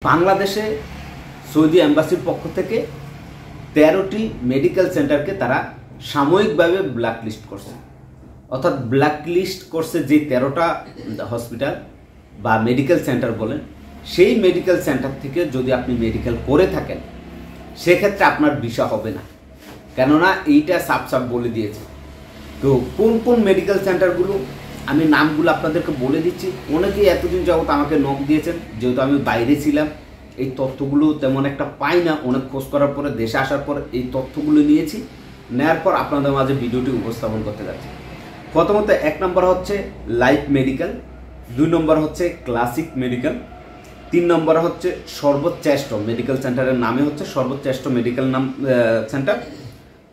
বাংলাদেশে সৌদি এম্বাসির পক্ষ থেকে 13টি মেডিকেল সেন্টারকে তারা সাময়িকভাবে ব্ল্যাকলিস্ট করছে। অর্থাৎ ব্ল্যাকলিস্ট করছে যে 13টা হসপিটাল বা মেডিকেল সেন্টার বলেন, সেই মেডিকেল সেন্টার থেকে যদি আপনি মেডিকেল করে থাকেন সেক্ষেত্রে আপনার ভিসা হবে না, কেননা এইটা সাফ বলে দিয়েছে। তো কোন কোন মেডিকেল সেন্টারগুলো আমি নামগুলো আপনাদেরকে বলে দিচ্ছি। অনেকেই এতদিন যাবত আমাকে নক দিয়েছেন, যেহেতু আমি বাইরে ছিলাম এই তথ্যগুলো তেমন একটা পাই না। অনেক খোঁজ করার পরে দেশে আসার পর এই তথ্যগুলো নিয়েছি, নেওয়ার পর আপনাদের মাঝে ভিডিওটি উপস্থাপন করতে যাচ্ছি। প্রথমত 1 নম্বর হচ্ছে লাইফ মেডিকেল, 2 নম্বর হচ্ছে ক্লাসিক মেডিকেল, 3 নম্বর হচ্ছে সর্বশ্রেষ্ঠ মেডিকেল সেন্টারের নামে হচ্ছে সর্বশ্রেষ্ঠ মেডিকেল সেন্টার,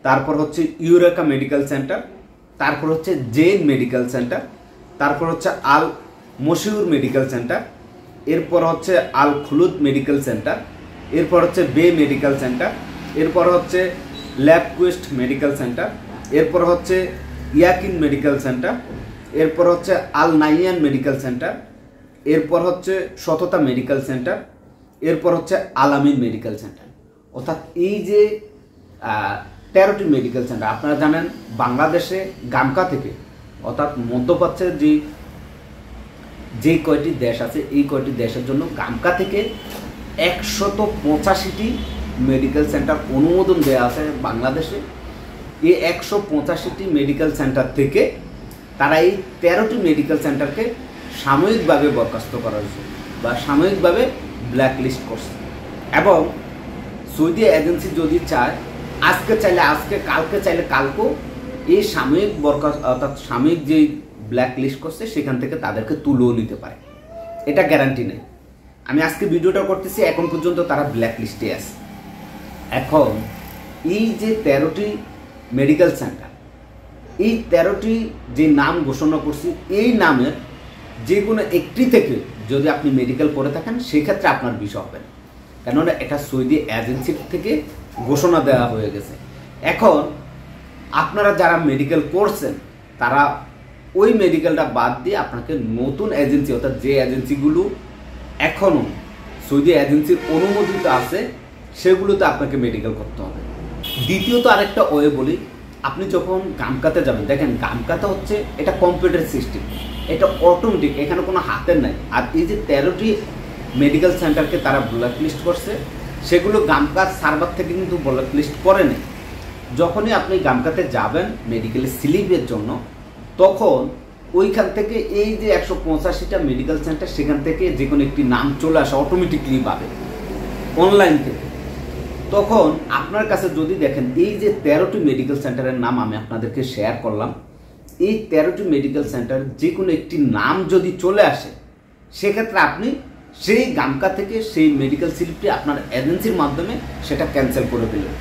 তারপর হচ্ছে ইউরেকা মেডিকেল সেন্টার, তারপর হচ্ছে জেন মেডিকেল সেন্টার, তারপর হচ্ছে আল মশিউর মেডিকেল সেন্টার, এরপর হচ্ছে আল খুলুদ মেডিকেল সেন্টার, এরপর হচ্ছে বে মেডিকেল সেন্টার, এরপর হচ্ছে ল্যাবকুয়েস্ট মেডিকেল সেন্টার, এরপর হচ্ছে ইয়াকিন মেডিকেল সেন্টার, এরপর হচ্ছে আল নাইয়ান মেডিকেল সেন্টার, এরপর হচ্ছে সততা মেডিকেল সেন্টার, এরপর হচ্ছে আলামিন মেডিকেল সেন্টার। অর্থাৎ এই যে 13টি মেডিকেল সেন্টার, আপনারা জানেন বাংলাদেশে গামকা থেকে অর্থাৎ মধ্যপ্রাচ্যের যে কয়টি দেশ আছে এই কয়টি দেশের জন্য গামকা থেকে 185টি মেডিকেল সেন্টার অনুমোদন দেওয়া আছে বাংলাদেশে। এই 185টি মেডিকেল সেন্টার থেকে তারা এই 13টি মেডিকেল সেন্টারকে সাময়িকভাবে বরখাস্ত করার জন্য বা সাময়িকভাবে ব্ল্যাকলিস্ট করছে। এবং সৌদি এজেন্সি যদি চায়, আজকে চাইলে আজকে, কালকে চাইলে কালকেও এই সাময়িক বরখাস্ত অর্থাৎ সাময়িক যে ব্ল্যাকলিস্ট করছে সেখান থেকে তাদেরকে তুলেও নিতে পারে, এটা গ্যারান্টি নেই। আমি আজকে ভিডিওটা করতেছি, এখন পর্যন্ত তারা ব্ল্যাকলিস্টে আছে। এখন এই যে 13টি মেডিকেল সেন্টার, এই 13টি যে নাম ঘোষণা করছি, এই নামের যে কোনো একটি থেকে যদি আপনি মেডিকেল করে থাকেন সেক্ষেত্রে আপনার ভিসা হবে না, কেননা এটা সৌদি এজেন্সির থেকে ঘোষণা দেওয়া হয়ে গেছে। এখন আপনারা যারা মেডিকেল করছেন তারা ওই মেডিকেলটা বাদ দিয়ে আপনাকে নতুন এজেন্সি, অর্থাৎ যে এজেন্সিগুলো এখনও সৌদি এজেন্সির অনুমোদিত আছে সেগুলোতে আপনাকে মেডিকেল করতে হবে। দ্বিতীয়ত আরেকটা ওয়ে বলি, আপনি যখন গামকাতে যাবেন, দেখেন গামকাতে হচ্ছে এটা কম্পিউটার সিস্টেম, এটা অটোমেটিক, এখানে কোনো হাতের নাই। আর এই যে 13টি মেডিকেল সেন্টারকে তারা ব্ল্যাকলিস্ট করছে, সেগুলো গামকার সার্ভার থেকে কিন্তু ব্ল্যাকলিস্ট করে নেই। যখনই আপনি গামকাতে যাবেন মেডিকেলের স্লিপের জন্য, তখন ওইখান থেকে এই যে 185টা মেডিকেল সেন্টার, সেখান থেকে যে কোনো একটি নাম চলে আসে অটোমেটিকলি পাবে অনলাইন থেকে। তখন আপনার কাছে যদি দেখেন এই যে 13টি মেডিকেল সেন্টারের নাম আমি আপনাদেরকে শেয়ার করলাম, এই 13টি মেডিকেল সেন্টার যে কোনো একটি নাম যদি চলে আসে, সেক্ষেত্রে আপনি সেই গামকা থেকে সেই মেডিকেল স্লিপটি আপনার এজেন্সির মাধ্যমে সেটা ক্যান্সেল করে দিলেন।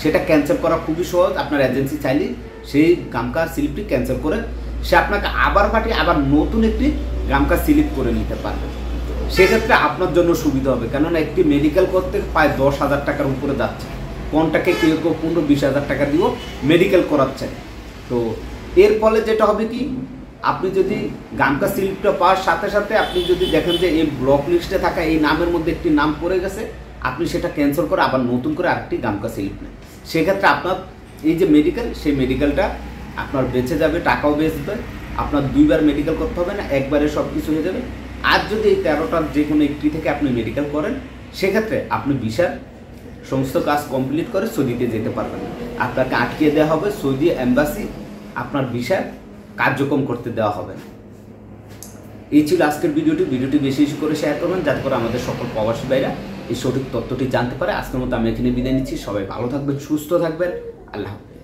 সেটা ক্যান্সেল করা খুবই সহজ। আপনার এজেন্সি চাইলে সেই গামকা স্লিপটি ক্যান্সেল করে সে আপনাকে আবার পাঠিয়ে আবার নতুন একটি গামকা স্লিপ করে নিতে পারবে। সেক্ষেত্রে আপনার জন্য সুবিধা হবে, কেননা একটি মেডিকেল করতে প্রায় 10,000 টাকার উপরে যাচ্ছে। কোনটাকে কেউ 15-20,000 টাকা দিয়েও মেডিকেল করাচ্ছে। তো এর ফলে যেটা হবে কি, আপনি যদি গামকা স্লিপটা পাওয়ার সাথে সাথে আপনি যদি দেখেন যে এই ব্লক লিস্টে থাকা এই নামের মধ্যে একটি নাম পড়ে গেছে, আপনি সেটা ক্যান্সেল করে আবার নতুন করে আরেকটি গামকা স্লিপ নেন। সেক্ষেত্রে আপনার এই যে মেডিকেল, সেই মেডিকেলটা আপনার বেঁচে যাবে, টাকাও বেঁচবে, আপনার 2বার মেডিকেল করতে হবে না, একবারে সব কিছু হয়ে যাবে। আর যদি এই 13টার যে কোনো একটি থেকে আপনি মেডিকেল করেন, সেক্ষেত্রে আপনি ভিসার সমস্ত কাজ কমপ্লিট করে সৌদিতে যেতে পারবেন। আপনাকে আটকিয়ে দেওয়া হবে, সৌদি এম্বাসি আপনার ভিসার কার্যক্রম করতে দেওয়া হবে না। এই ছিল আজকের ভিডিওটি বেশি বেশি করে শেয়ার করবেন, যাতে করে আমাদের সকল প্রবাসী ভাইরা এই সঠিক তথ্যটি জানতে পারে। আজকের মতো আমি এখানে বিদায় নিচ্ছি। সবাই ভালো থাকবেন, সুস্থ থাকবেন, আল্লাহ হাফেজ।